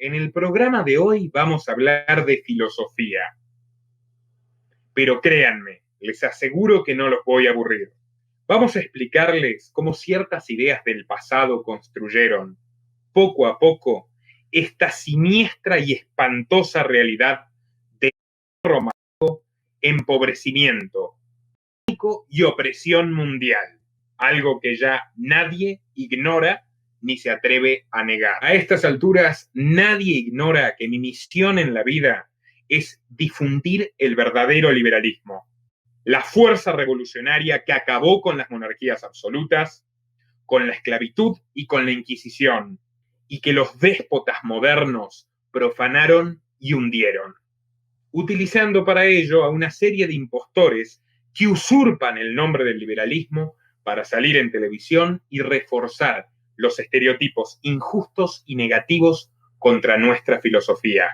En el programa de hoy vamos a hablar de filosofía. Pero créanme, les aseguro que no los voy a aburrir. Vamos a explicarles cómo ciertas ideas del pasado construyeron, poco a poco, esta siniestra y espantosa realidad de empobrecimiento y opresión mundial, algo que ya nadie ignora ni se atreve a negar. A estas alturas, nadie ignora que mi misión en la vida es difundir el verdadero liberalismo, la fuerza revolucionaria que acabó con las monarquías absolutas, con la esclavitud y con la Inquisición, y que los déspotas modernos profanaron y hundieron, utilizando para ello a una serie de impostores que usurpan el nombre del liberalismo para salir en televisión y reforzar los estereotipos injustos y negativos contra nuestra filosofía.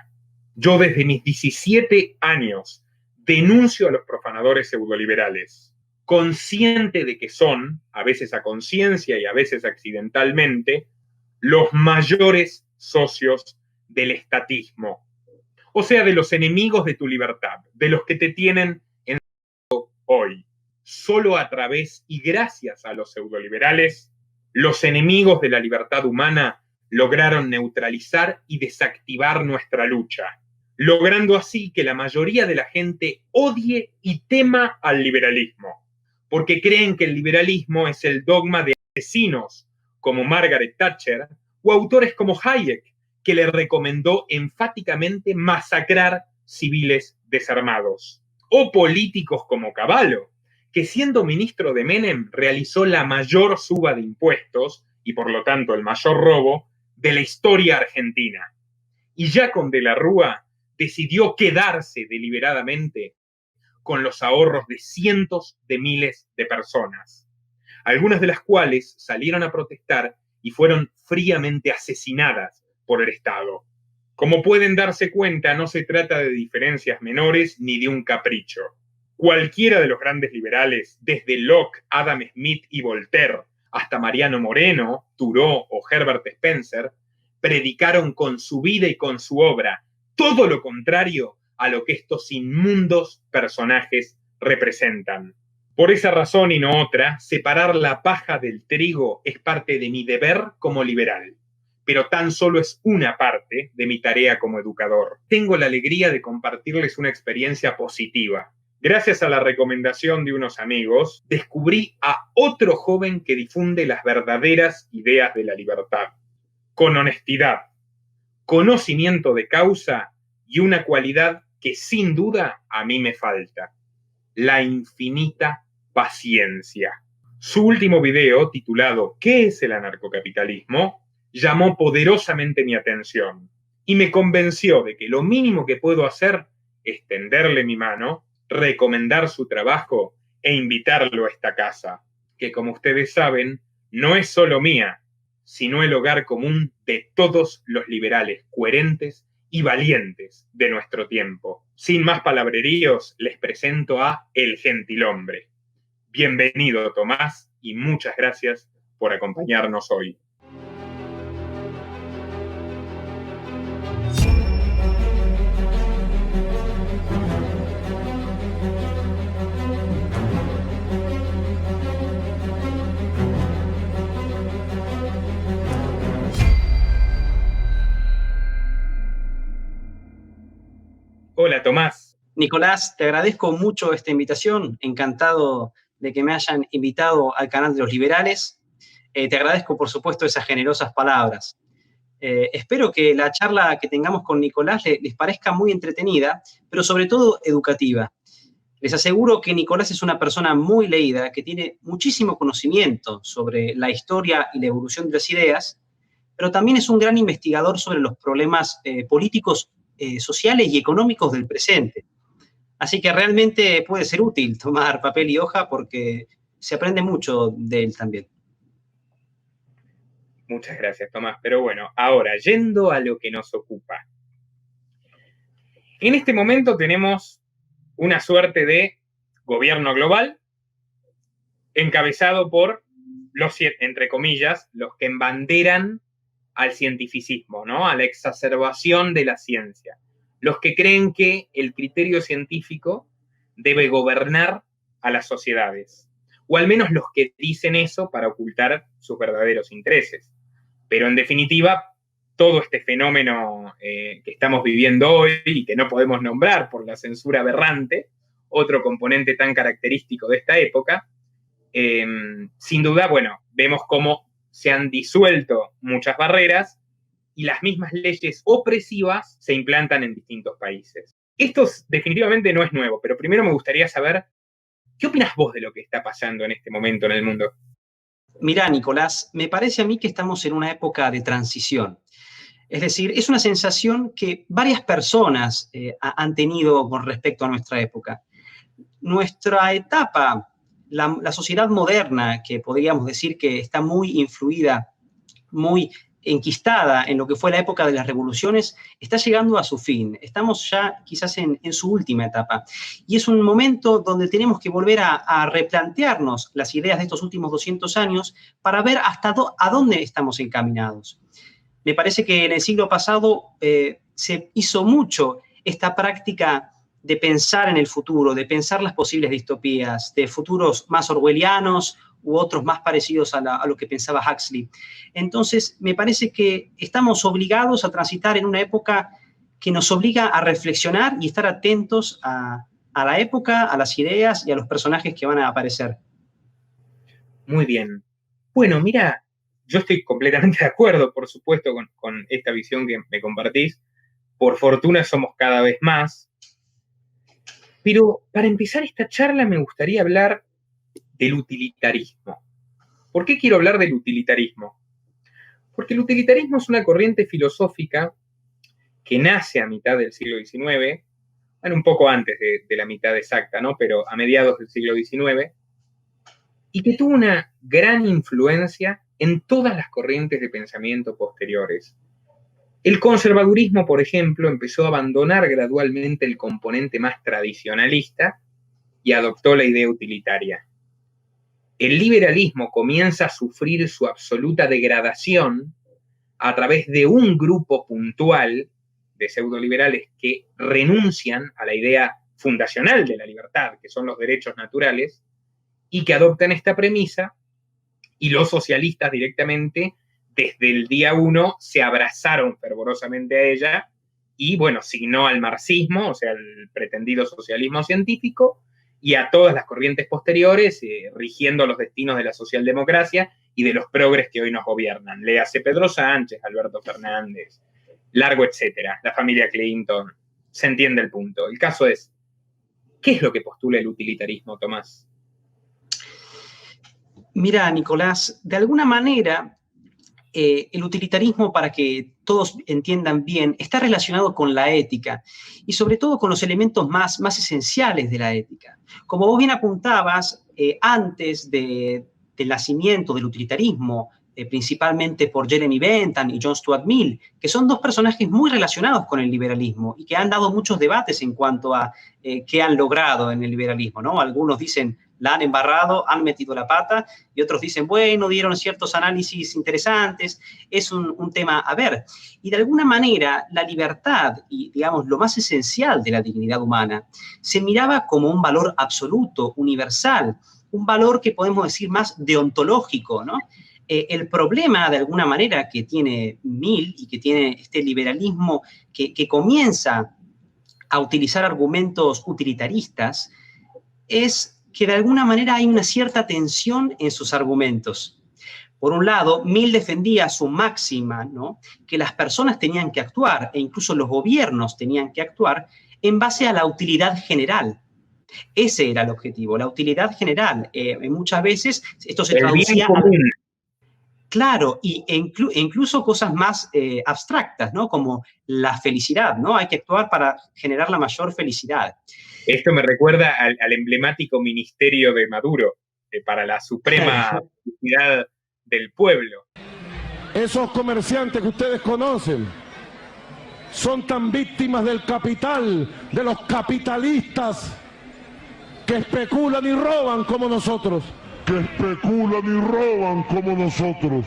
Yo desde mis 17 años denuncio a los profanadores pseudoliberales, consciente de que son, a veces a conciencia y a veces accidentalmente, los mayores socios del estatismo, o sea, de los enemigos de tu libertad, de los que te tienen en hoy. Solo a través y gracias a los pseudoliberales, los enemigos de la libertad humana lograron neutralizar y desactivar nuestra lucha, logrando así que la mayoría de la gente odie y tema al liberalismo, porque creen que el liberalismo es el dogma de asesinos como Margaret Thatcher o autores como Hayek, que le recomendó enfáticamente masacrar civiles desarmados, o políticos como Cavallo, que siendo ministro de Menem realizó la mayor suba de impuestos y por lo tanto el mayor robo de la historia argentina. Y ya con De la Rúa decidió quedarse deliberadamente con los ahorros de cientos de miles de personas, algunas de las cuales salieron a protestar y fueron fríamente asesinadas por el Estado. Como pueden darse cuenta, no se trata de diferencias menores ni de un capricho. Cualquiera de los grandes liberales, desde Locke, Adam Smith y Voltaire, hasta Mariano Moreno, Thoreau o Herbert Spencer, predicaron con su vida y con su obra todo lo contrario a lo que estos inmundos personajes representan. Por esa razón y no otra, separar la paja del trigo es parte de mi deber como liberal, pero tan solo es una parte de mi tarea como educador. Tengo la alegría de compartirles una experiencia positiva. Gracias a la recomendación de unos amigos, descubrí a otro joven que difunde las verdaderas ideas de la libertad, con honestidad, conocimiento de causa y una cualidad que sin duda a mí me falta: la infinita paciencia. Su último video, titulado ¿Qué es el anarcocapitalismo?, llamó poderosamente mi atención y me convenció de que lo mínimo que puedo hacer es tenderle mi mano, recomendar su trabajo e invitarlo a esta casa, que como ustedes saben, no es solo mía, sino el hogar común de todos los liberales coherentes y valientes de nuestro tiempo. Sin más palabreríos, les presento a El Gentilhombre. Bienvenido, Tomás, y muchas gracias por acompañarnos hoy. Hola, Tomás. Nicolás, te agradezco mucho esta invitación. Encantado de que me hayan invitado al canal de los liberales. Te agradezco, por supuesto, esas generosas palabras. Espero que la charla que tengamos con Nicolás les parezca muy entretenida, pero sobre todo educativa. Les aseguro que Nicolás es una persona muy leída, que tiene muchísimo conocimiento sobre la historia y la evolución de las ideas, pero también es un gran investigador sobre los problemas políticos, sociales y económicos del presente. Así que realmente puede ser útil tomar papel y hoja porque se aprende mucho de él también. Muchas gracias, Tomás. Pero bueno, ahora, yendo a lo que nos ocupa. En este momento tenemos una suerte de gobierno global encabezado por los, entre comillas, los que embanderan al cientificismo, ¿no? A la exacerbación de la ciencia. Los que creen que el criterio científico debe gobernar a las sociedades, o al menos los que dicen eso para ocultar sus verdaderos intereses. Pero en definitiva, todo este fenómeno que estamos viviendo hoy y que no podemos nombrar por la censura aberrante, otro componente tan característico de esta época, sin duda, bueno, vemos cómo se han disuelto muchas barreras y las mismas leyes opresivas se implantan en distintos países. Esto definitivamente no es nuevo, pero primero me gustaría saber, ¿qué opinas vos de lo que está pasando en este momento en el mundo? Mirá, Nicolás, me parece a mí que estamos en una época de transición. Es decir, es una sensación que varias personas han tenido con respecto a nuestra época. Nuestra etapa, la sociedad moderna, que podríamos decir que está muy influida, muy enquistada en lo que fue la época de las revoluciones, está llegando a su fin. Estamos ya quizás en su última etapa. Y es un momento donde tenemos que volver a replantearnos las ideas de estos últimos 200 años para ver a dónde estamos encaminados. Me parece que en el siglo pasado se hizo mucho esta práctica de pensar en el futuro, de pensar las posibles distopías, de futuros más orwellianos u otros más parecidos a lo que pensaba Huxley. Entonces, me parece que estamos obligados a transitar en una época que nos obliga a reflexionar y estar atentos a la época, a las ideas y a los personajes que van a aparecer. Muy bien. Bueno, mira, yo estoy completamente de acuerdo, por supuesto, con esta visión que me compartís. Por fortuna somos cada vez más. Pero para empezar esta charla me gustaría hablar del utilitarismo. ¿Por qué quiero hablar del utilitarismo? Porque el utilitarismo es una corriente filosófica que nace a mitad del siglo XIX, bueno, un poco antes de la mitad exacta, ¿no? Pero a mediados del siglo XIX, y que tuvo una gran influencia en todas las corrientes de pensamiento posteriores. El conservadurismo, por ejemplo, empezó a abandonar gradualmente el componente más tradicionalista y adoptó la idea utilitaria. El liberalismo comienza a sufrir su absoluta degradación a través de un grupo puntual de pseudoliberales que renuncian a la idea fundacional de la libertad, que son los derechos naturales, y que adoptan esta premisa, y los socialistas directamente, desde el día 1, se abrazaron fervorosamente a ella, y bueno, signó al marxismo, o sea, al pretendido socialismo científico, y a todas las corrientes posteriores, rigiendo los destinos de la socialdemocracia y de los progres que hoy nos gobiernan. Léase Pedro Sánchez, Alberto Fernández, largo etcétera, la familia Clinton. Se entiende el punto. El caso es, ¿qué es lo que postula el utilitarismo, Tomás? Mira, Nicolás, de alguna manera, el utilitarismo, para que todos entiendan bien, está relacionado con la ética y sobre todo con los elementos más esenciales de la ética. Como vos bien apuntabas, antes del nacimiento del utilitarismo, principalmente por Jeremy Bentham y John Stuart Mill, que son dos personajes muy relacionados con el liberalismo y que han dado muchos debates en cuanto a qué han logrado en el liberalismo, ¿no? Algunos dicen, la han embarrado, han metido la pata, y otros dicen, bueno, dieron ciertos análisis interesantes, es un tema a ver. Y de alguna manera, la libertad y, digamos, lo más esencial de la dignidad humana se miraba como un valor absoluto, universal, un valor que podemos decir más deontológico, ¿no? El problema, de alguna manera, que tiene Mill y que tiene este liberalismo que comienza a utilizar argumentos utilitaristas es que de alguna manera hay una cierta tensión en sus argumentos. Por un lado, Mill defendía su máxima, ¿no? Que las personas tenían que actuar, e incluso los gobiernos tenían que actuar, en base a la utilidad general. Ese era el objetivo, la utilidad general. Muchas veces esto se traducía a... Claro, incluso cosas más abstractas, ¿no? Como la felicidad, ¿no? Hay que actuar para generar la mayor felicidad. Esto me recuerda al emblemático ministerio de Maduro, para la suprema felicidad del pueblo. Esos comerciantes que ustedes conocen son tan víctimas del capital, de los capitalistas que especulan y roban como nosotros. que especulan y roban como nosotros.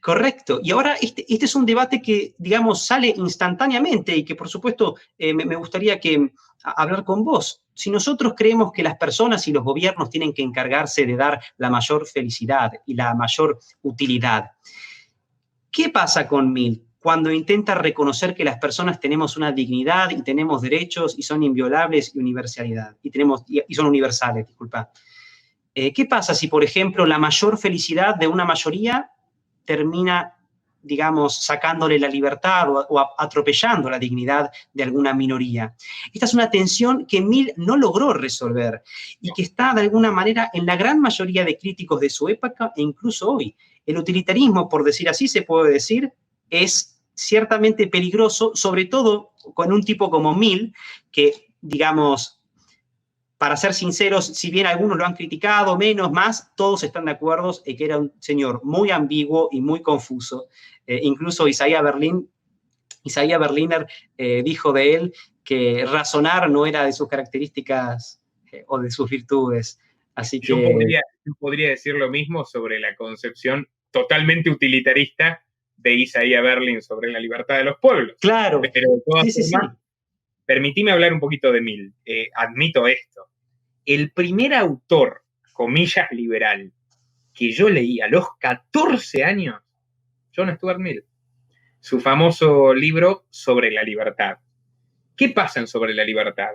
Correcto. Y ahora este es un debate que, digamos, sale instantáneamente y que, por supuesto, me gustaría hablar con vos. Si nosotros creemos que las personas y los gobiernos tienen que encargarse de dar la mayor felicidad y la mayor utilidad, ¿qué pasa con Mill cuando intenta reconocer que las personas tenemos una dignidad y tenemos derechos y son inviolables y y son universales, disculpa? ¿Qué pasa si, por ejemplo, la mayor felicidad de una mayoría termina, digamos, sacándole la libertad o atropellando la dignidad de alguna minoría? Esta es una tensión que Mill no logró resolver y que está, de alguna manera, en la gran mayoría de críticos de su época e incluso hoy. El utilitarismo, por decir así, se puede decir, es ciertamente peligroso, sobre todo con un tipo como Mill, que, digamos, para ser sinceros, si bien algunos lo han criticado, menos, más, todos están de acuerdo en que era un señor muy ambiguo y muy confuso. Incluso Isaiah Berliner dijo de él que razonar no era de sus características o de sus virtudes. Así que... Yo podría decir lo mismo sobre la concepción totalmente utilitarista de Isaiah Berlin sobre la libertad de los pueblos. Claro. Pero de todas sí. formas, permitime hablar un poquito de Mill. Admito esto. El primer autor, comillas, liberal, que yo leí a los 14 años, John Stuart Mill. Su famoso libro Sobre la libertad. ¿Qué pasa en Sobre la libertad?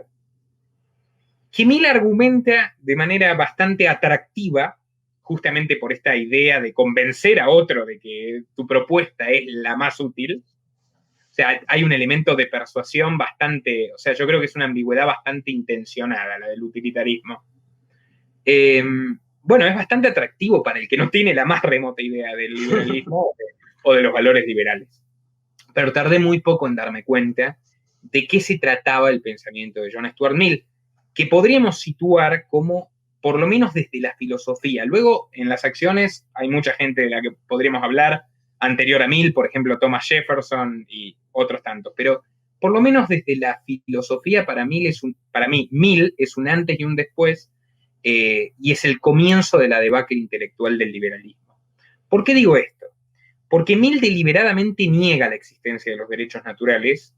Que Mill argumenta de manera bastante atractiva, justamente por esta idea de convencer a otro de que tu propuesta es la más útil. O sea, hay un elemento de persuasión bastante, o sea, yo creo que es una ambigüedad bastante intencionada, la del utilitarismo. Bueno, es bastante atractivo para el que no tiene la más remota idea del liberalismo o de los valores liberales. Pero tardé muy poco en darme cuenta de qué se trataba el pensamiento de John Stuart Mill, que podríamos situar como, por lo menos desde la filosofía. Luego, en las acciones, hay mucha gente de la que podríamos hablar, anterior a Mill, por ejemplo, Thomas Jefferson y otros tantos, pero por lo menos desde la filosofía, para mí, Mill es un antes y un después, y es el comienzo de la debacle intelectual del liberalismo. ¿Por qué digo esto? Porque Mill deliberadamente niega la existencia de los derechos naturales,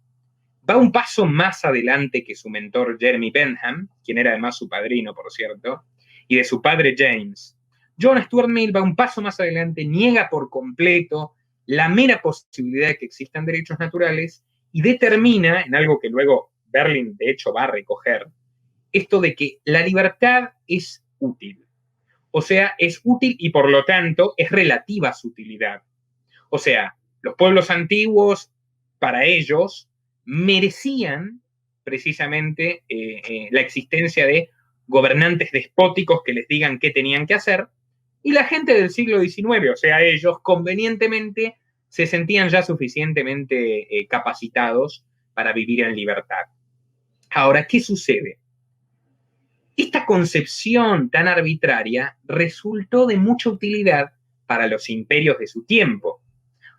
va un paso más adelante que su mentor Jeremy Bentham, quien era además su padrino, por cierto, y de su padre James. John Stuart Mill va un paso más adelante, niega por completo la mera posibilidad de que existan derechos naturales y determina, en algo que luego Berlin de hecho va a recoger, esto de que la libertad es útil. O sea, es útil y por lo tanto es relativa a su utilidad. O sea, los pueblos antiguos, para ellos, merecían precisamente la existencia de gobernantes despóticos que les digan qué tenían que hacer, y la gente del siglo XIX, o sea, ellos convenientemente se sentían ya suficientemente capacitados para vivir en libertad. Ahora, ¿qué sucede? Esta concepción tan arbitraria resultó de mucha utilidad para los imperios de su tiempo,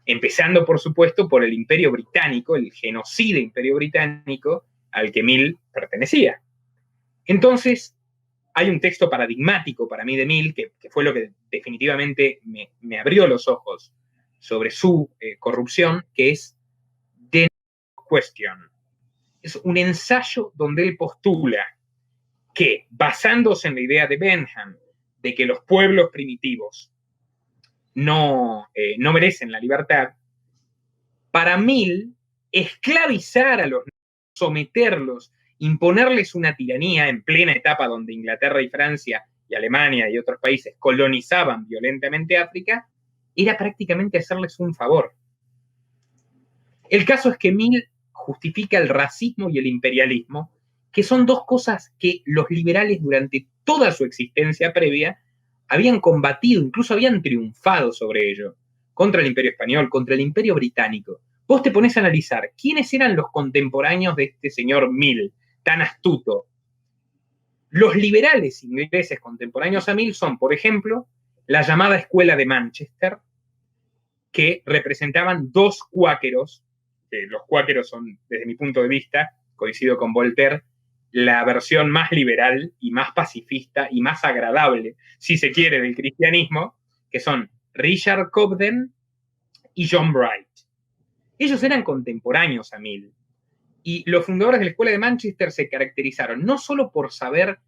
empezando, por supuesto, por el Imperio Británico, el genocida Imperio Británico al que Mill pertenecía. Entonces, hay un texto paradigmático para mí de Mill, que fue lo que definitivamente me abrió los ojos sobre su corrupción, que es The Question. Es un ensayo donde él postula que, basándose en la idea de Bentham, de que los pueblos primitivos no merecen la libertad, para Mill, esclavizar a los negros, someterlos, imponerles una tiranía en plena etapa donde Inglaterra y Francia y Alemania y otros países colonizaban violentamente África, era prácticamente hacerles un favor. El caso es que Mill justifica el racismo y el imperialismo, que son dos cosas que los liberales durante toda su existencia previa habían combatido, incluso habían triunfado sobre ello, contra el Imperio Español, contra el Imperio Británico. Vos te pones a analizar quiénes eran los contemporáneos de este señor Mill, tan astuto. Los liberales ingleses contemporáneos a Mill son, por ejemplo, la llamada Escuela de Manchester, que representaban dos cuáqueros. Los cuáqueros son, desde mi punto de vista, coincido con Voltaire, la versión más liberal y más pacifista y más agradable, si se quiere, del cristianismo, que son Richard Cobden y John Bright. Ellos eran contemporáneos a Mill. Y los fundadores de la Escuela de Manchester se caracterizaron no solo por saber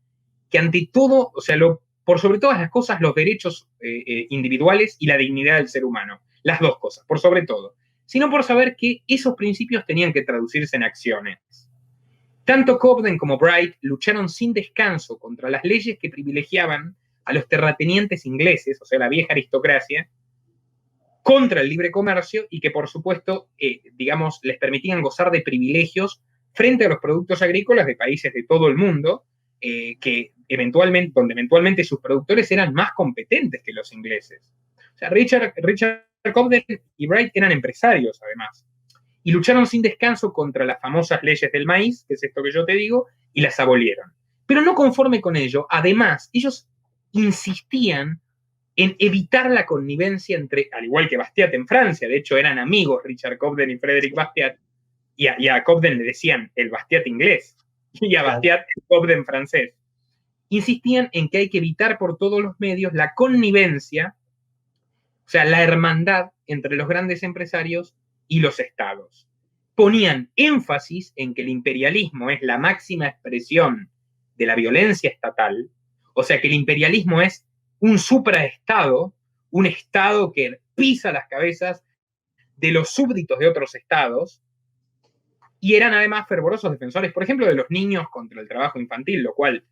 que ante todo, o sea, por sobre todas las cosas, los derechos individuales y la dignidad del ser humano. Las dos cosas, por sobre todo. Sino por saber que esos principios tenían que traducirse en acciones. Tanto Cobden como Bright lucharon sin descanso contra las leyes que privilegiaban a los terratenientes ingleses, o sea, la vieja aristocracia, contra el libre comercio y que, por supuesto, digamos, les permitían gozar de privilegios frente a los productos agrícolas de países de todo el mundo, donde eventualmente sus productores eran más competentes que los ingleses. O sea, Richard Cobden y Bright eran empresarios, además, y lucharon sin descanso contra las famosas leyes del maíz, que es esto que yo te digo, y las abolieron. Pero no conforme con ello, además, ellos insistían en evitar la connivencia entre, al igual que Bastiat en Francia, de hecho eran amigos Richard Cobden y Frédéric Bastiat, y a Cobden le decían el Bastiat inglés, y a Bastiat el Cobden francés. Insistían en que hay que evitar por todos los medios la connivencia, o sea, la hermandad entre los grandes empresarios y los estados. Ponían énfasis en que el imperialismo es la máxima expresión de la violencia estatal, o sea, que el imperialismo es un supraestado, un estado que pisa las cabezas de los súbditos de otros estados, y eran además fervorosos defensores, por ejemplo, de los niños contra el trabajo infantil, lo cual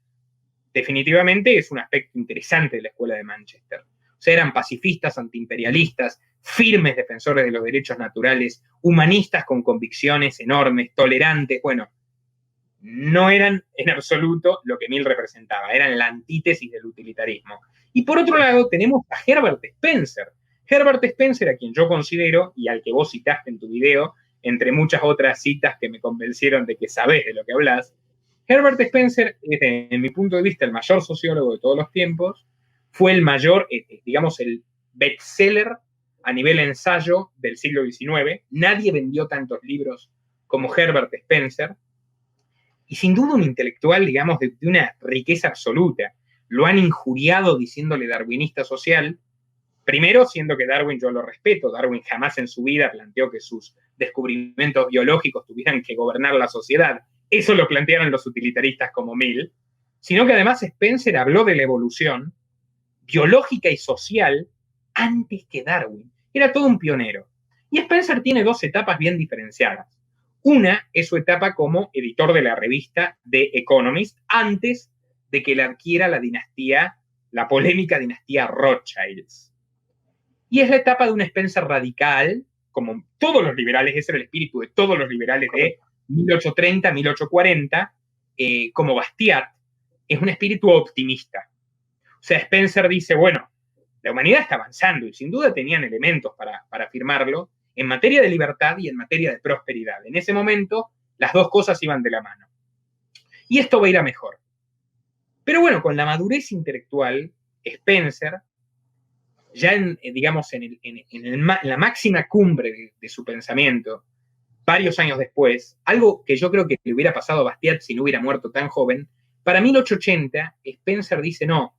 definitivamente es un aspecto interesante de la Escuela de Manchester. O sea, eran pacifistas, antiimperialistas, firmes defensores de los derechos naturales, humanistas con convicciones enormes, tolerantes, bueno, no eran en absoluto lo que Mill representaba, eran la antítesis del utilitarismo. Y por otro lado tenemos a Herbert Spencer. Herbert Spencer, a quien yo considero, y al que vos citaste en tu video, entre muchas otras citas que me convencieron de que sabés de lo que hablas, Herbert Spencer es, desde mi punto de vista, el mayor sociólogo de todos los tiempos, fue el mayor, digamos, el bestseller a nivel ensayo del siglo XIX. Nadie vendió tantos libros como Herbert Spencer, y sin duda un intelectual, digamos, de una riqueza absoluta. Lo han injuriado diciéndole darwinista social, primero siendo que Darwin yo lo respeto, Darwin jamás en su vida planteó que sus descubrimientos biológicos tuvieran que gobernar la sociedad, eso lo plantearon los utilitaristas como Mill, sino que además Spencer habló de la evolución biológica y social antes que Darwin. Era todo un pionero. Y Spencer tiene dos etapas bien diferenciadas. Una es su etapa como editor de la revista The Economist, antes de que le adquiera la polémica dinastía Rothschilds. Y es la etapa de un Spencer radical, como todos los liberales, ese era el espíritu de todos los liberales de 1830, 1840, como Bastiat, es un espíritu optimista. O sea, Spencer dice, bueno, la humanidad está avanzando y sin duda tenían elementos para afirmarlo en materia de libertad y en materia de prosperidad. En ese momento, las dos cosas iban de la mano. Y esto va a ir a mejor. Pero bueno, con la madurez intelectual, Spencer, ya en la máxima cumbre de su pensamiento, varios años después, algo que yo creo que le hubiera pasado a Bastiat si no hubiera muerto tan joven, para 1880, Spencer dice, no,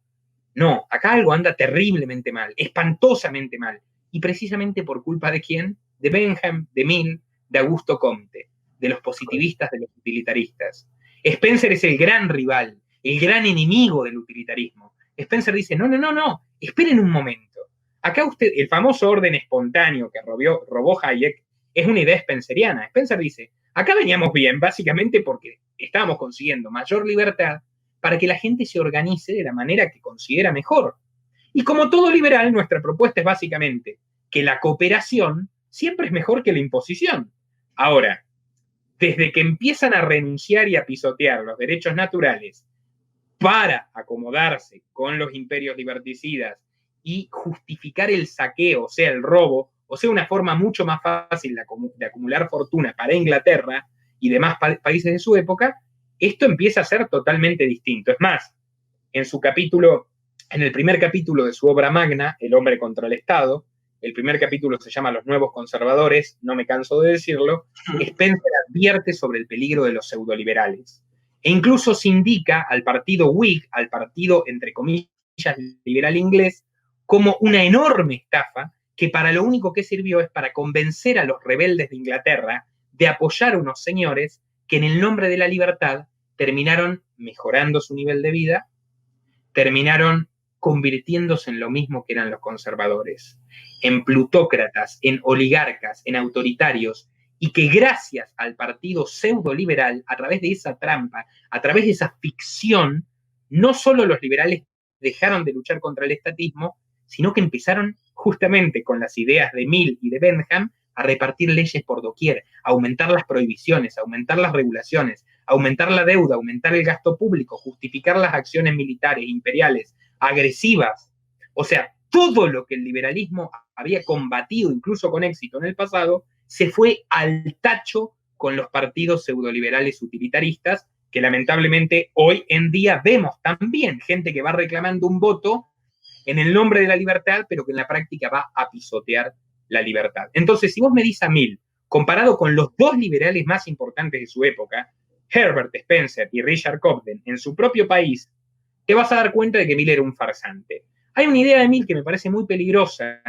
acá algo anda terriblemente mal, espantosamente mal. Y precisamente por culpa de ¿quién? De Bentham, de Mill, de Augusto Comte, de los positivistas, de los utilitaristas. Spencer es el gran rival, el gran enemigo del utilitarismo. Spencer dice, no, esperen un momento. Acá el famoso orden espontáneo que robó Hayek es una idea spenceriana. Spencer dice, acá veníamos bien, básicamente porque estábamos consiguiendo mayor libertad para que la gente se organice de la manera que considera mejor. Y como todo liberal, nuestra propuesta es básicamente que la cooperación siempre es mejor que la imposición. Ahora, desde que empiezan a renunciar y a pisotear los derechos naturales para acomodarse con los imperios liberticidas y justificar el saqueo, o sea, el robo, o sea, una forma mucho más fácil de acumular fortuna para Inglaterra y demás países de su época, esto empieza a ser totalmente distinto. Es más, en el primer capítulo de su obra magna, El hombre contra el Estado, el primer capítulo se llama Los nuevos conservadores, no me canso de decirlo, Spencer advierte sobre el peligro de los pseudoliberales. E incluso se indica al partido Whig, al partido, entre comillas, liberal inglés, como una enorme estafa que para lo único que sirvió es para convencer a los rebeldes de Inglaterra de apoyar a unos señores que en el nombre de la libertad terminaron mejorando su nivel de vida, terminaron convirtiéndose en lo mismo que eran los conservadores, en plutócratas, en oligarcas, en autoritarios, y que gracias al partido pseudo-liberal, a través de esa trampa, a través de esa ficción, no solo los liberales dejaron de luchar contra el estatismo, sino que empezaron justamente con las ideas de Mill y de Bentham a repartir leyes por doquier, a aumentar las prohibiciones, a aumentar las regulaciones, a aumentar la deuda, a aumentar el gasto público, justificar las acciones militares, imperiales, agresivas. O sea, todo lo que el liberalismo había combatido, incluso con éxito en el pasado, se fue al tacho con los partidos pseudoliberales utilitaristas, que lamentablemente hoy en día vemos también gente que va reclamando un voto en el nombre de la libertad, pero que en la práctica va a pisotear la libertad. Entonces, si vos me dices a Mill, comparado con los dos liberales más importantes de su época, Herbert Spencer y Richard Cobden, en su propio país, te vas a dar cuenta de que Mill era un farsante. Hay una idea de Mill que me parece muy peligrosa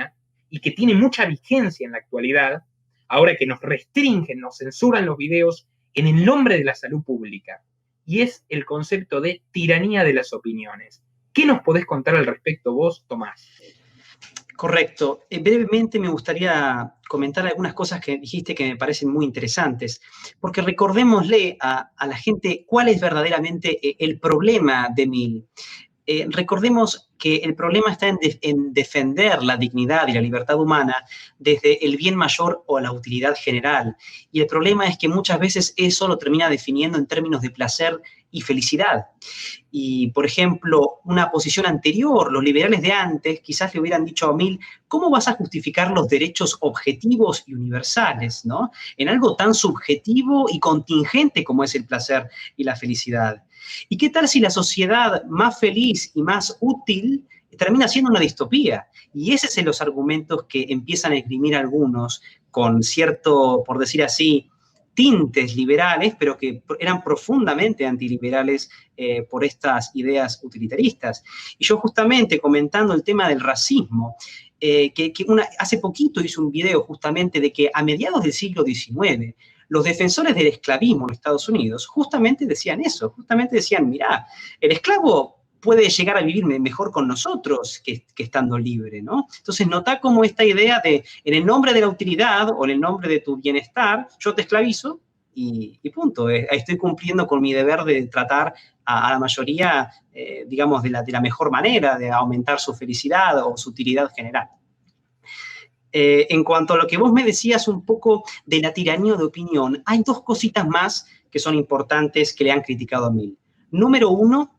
y que tiene mucha vigencia en la actualidad, ahora que nos restringen, nos censuran los videos en el nombre de la salud pública, y es el concepto de tiranía de las opiniones. ¿Qué nos podés contar al respecto vos, Tomás? Correcto. Brevemente me gustaría comentar algunas cosas que dijiste que me parecen muy interesantes, porque recordémosle a la gente cuál es verdaderamente el problema de Mill. Recordemos que el problema está en defender la dignidad y la libertad humana desde el bien mayor o la utilidad general. Y el problema es que muchas veces eso lo termina definiendo en términos de placer y felicidad. Y, por ejemplo, una posición anterior, los liberales de antes, quizás le hubieran dicho a Mill, ¿cómo vas a justificar los derechos objetivos y universales, ¿no? En algo tan subjetivo y contingente como es el placer y la felicidad. ¿Y qué tal si la sociedad más feliz y más útil termina siendo una distopía? Y ese es los argumentos que empiezan a esgrimir algunos con cierto, por decir así, tintes liberales, pero que eran profundamente antiliberales por estas ideas utilitaristas. Y yo justamente comentando el tema del racismo, hace poquito hice un video justamente de que a mediados del siglo XIX, los defensores del esclavismo en Estados Unidos justamente decían eso, justamente decían, mirá, el esclavo puede llegar a vivir mejor con nosotros que estando libre, ¿no? Entonces, nota cómo esta idea de, en el nombre de la utilidad o en el nombre de tu bienestar, yo te esclavizo y punto. Estoy cumpliendo con mi deber de tratar a la mayoría, digamos, de la mejor manera, de aumentar su felicidad o su utilidad general. En cuanto a lo que vos me decías un poco de la tiranía de opinión, hay dos cositas más que son importantes que le han criticado a Mill. Número uno,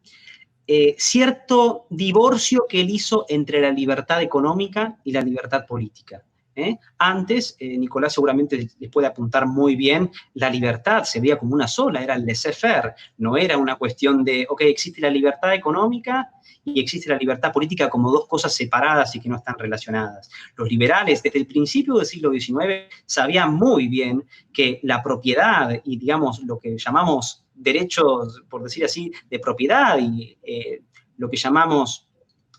cierto divorcio que él hizo entre la libertad económica y la libertad política. Antes, Nicolás seguramente les puede apuntar muy bien, la libertad se veía como una sola, era el laissez-faire, no era una cuestión de, ok, existe la libertad económica y existe la libertad política como dos cosas separadas y que no están relacionadas. Los liberales, desde el principio del siglo XIX, sabían muy bien que la propiedad y, digamos, lo que llamamos derechos, por decir así, de propiedad y lo que llamamos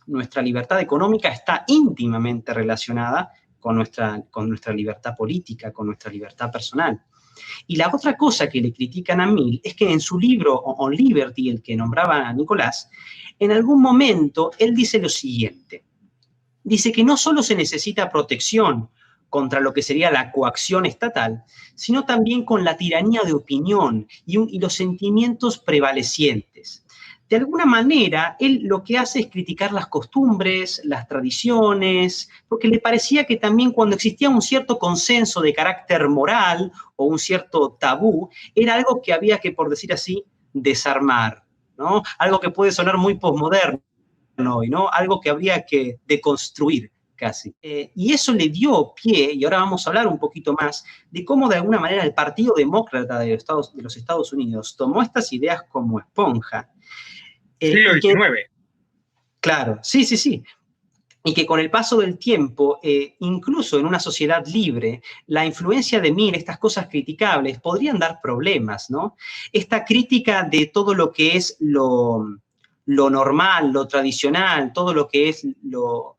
nuestra libertad económica está íntimamente relacionada con nuestra libertad política, con nuestra libertad personal. Y la otra cosa que le critican a Mill es que en su libro On Liberty, el que nombraba a Nicolás, en algún momento él dice lo siguiente. Dice que no solo se necesita protección contra lo que sería la coacción estatal, sino también con la tiranía de opinión y los sentimientos prevalecientes. De alguna manera, él lo que hace es criticar las costumbres, las tradiciones, porque le parecía que también cuando existía un cierto consenso de carácter moral o un cierto tabú, era algo que había que, por decir así, desarmar, ¿no? Algo que puede sonar muy posmoderno hoy, ¿no? Algo que habría que deconstruir casi. Y eso le dio pie, y ahora vamos a hablar un poquito más, de cómo de alguna manera el Partido Demócrata de los Estados Unidos tomó estas ideas como esponja. Siglo XIX. Claro, sí. y que con el paso del tiempo, incluso en una sociedad libre, la influencia de Mill, estas cosas criticables, podrían dar problemas, ¿no? Esta crítica de todo lo que es lo normal, lo tradicional, todo lo que es lo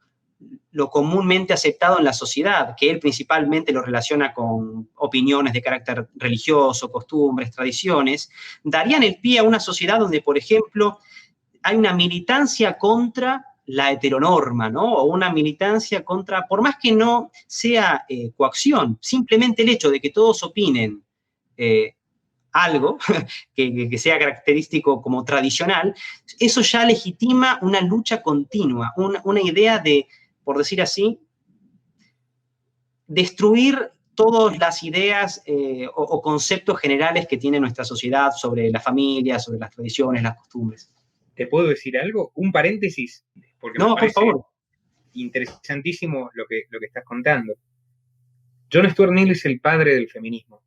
comúnmente aceptado en la sociedad, que él principalmente lo relaciona con opiniones de carácter religioso, costumbres, tradiciones, darían el pie a una sociedad donde, por ejemplo, hay una militancia contra la heteronorma, ¿no? O una militancia contra, por más que no sea coacción, simplemente el hecho de que todos opinen algo que sea característico como tradicional, eso ya legitima una lucha continua, una idea de, por decir así, destruir todas las ideas o conceptos generales que tiene nuestra sociedad sobre la familia, sobre las tradiciones, las costumbres. ¿Te puedo decir algo? Un paréntesis, porque no, me parece por favor. interesantísimo lo que estás contando. John Stuart Mill es el padre del feminismo.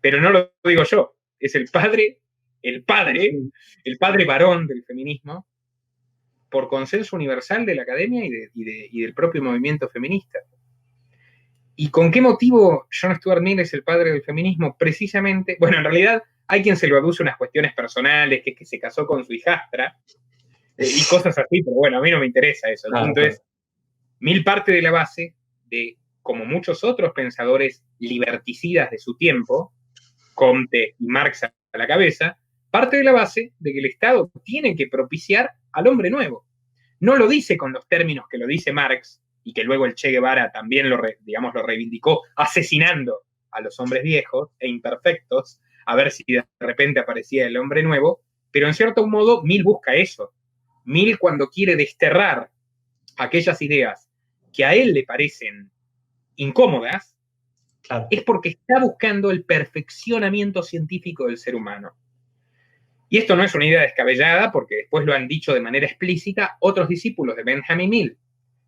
Pero no lo digo yo, es el padre varón del feminismo, por consenso universal de la academia y del propio movimiento feminista. ¿Y con qué motivo John Stuart Mill es el padre del feminismo? Precisamente, bueno, en realidad hay quien se lo aduce unas cuestiones personales, que es que se casó con su hijastra, y cosas así, pero bueno, a mí no me interesa eso. El punto es, Mill parte de la base de, como muchos otros pensadores liberticidas de su tiempo, Comte y Marx a la cabeza, parte de la base de que el Estado tiene que propiciar al hombre nuevo. No lo dice con los términos que lo dice Marx, y que luego el Che Guevara también lo reivindicó, asesinando a los hombres viejos e imperfectos, a ver si de repente aparecía el hombre nuevo, pero en cierto modo Mill busca eso. Mill, cuando quiere desterrar aquellas ideas que a él le parecen incómodas, claro, es porque está buscando el perfeccionamiento científico del ser humano. Y esto no es una idea descabellada, porque después lo han dicho de manera explícita otros discípulos de Benjamin Mill,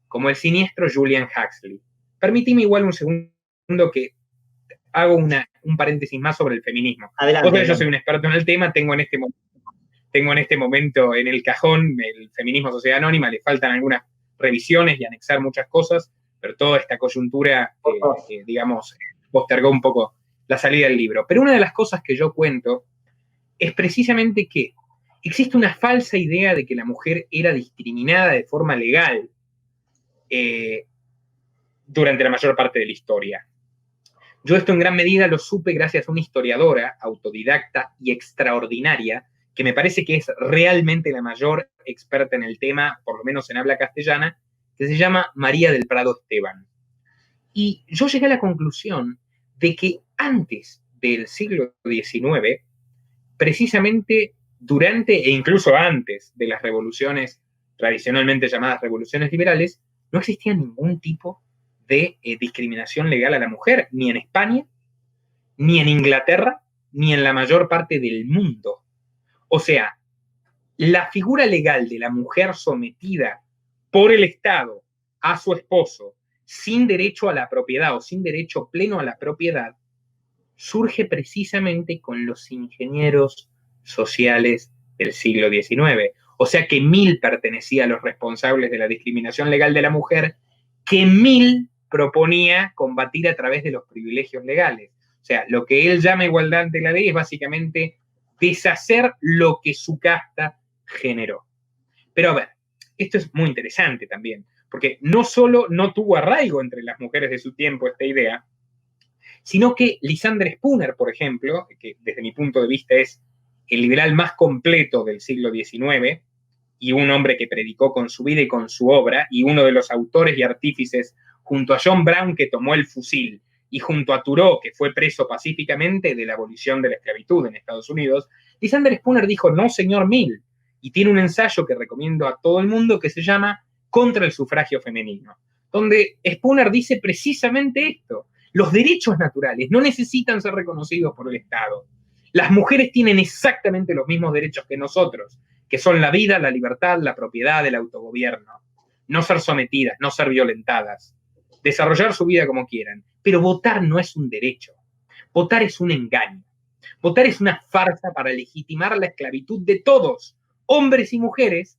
como el siniestro Julian Huxley. Permíteme igual un segundo que hago un paréntesis más sobre el feminismo. Adelante. Yo soy un experto en el tema, tengo en este momento en el cajón el Feminismo Sociedad Anónima, le faltan algunas revisiones y anexar muchas cosas, pero toda esta coyuntura, digamos, postergó un poco la salida del libro. Pero una de las cosas que yo cuento es precisamente que existe una falsa idea de que la mujer era discriminada de forma legal durante la mayor parte de la historia. Yo esto en gran medida lo supe gracias a una historiadora autodidacta y extraordinaria, que me parece que es realmente la mayor experta en el tema, por lo menos en habla castellana, que se llama María del Prado Esteban. Y yo llegué a la conclusión de que antes del siglo XIX, precisamente durante e incluso antes de las revoluciones tradicionalmente llamadas revoluciones liberales, no existía ningún tipo de discriminación legal a la mujer, ni en España, ni en Inglaterra, ni en la mayor parte del mundo. O sea, la figura legal de la mujer sometida por el Estado a su esposo, sin derecho a la propiedad o sin derecho pleno a la propiedad, surge precisamente con los ingenieros sociales del siglo XIX. O sea que Mill pertenecía a los responsables de la discriminación legal de la mujer, que Mill proponía combatir a través de los privilegios legales. O sea, lo que él llama igualdad ante la ley es básicamente deshacer lo que su casta generó. Pero a ver, esto es muy interesante también, porque no solo no tuvo arraigo entre las mujeres de su tiempo esta idea, sino que Lysander Spooner, por ejemplo, que desde mi punto de vista es el liberal más completo del siglo XIX, y un hombre que predicó con su vida y con su obra, y uno de los autores y artífices, junto a John Brown, que tomó el fusil, y junto a Thoreau, que fue preso pacíficamente, de la abolición de la esclavitud en Estados Unidos, Lysander Spooner dijo, no, señor Mill, y tiene un ensayo que recomiendo a todo el mundo que se llama Contra el sufragio femenino, donde Spooner dice precisamente esto: los derechos naturales no necesitan ser reconocidos por el Estado. Las mujeres tienen exactamente los mismos derechos que nosotros, que son la vida, la libertad, la propiedad, el autogobierno. No ser sometidas, no ser violentadas, desarrollar su vida como quieran. Pero votar no es un derecho. Votar es un engaño. Votar es una farsa para legitimar la esclavitud de todos, hombres y mujeres,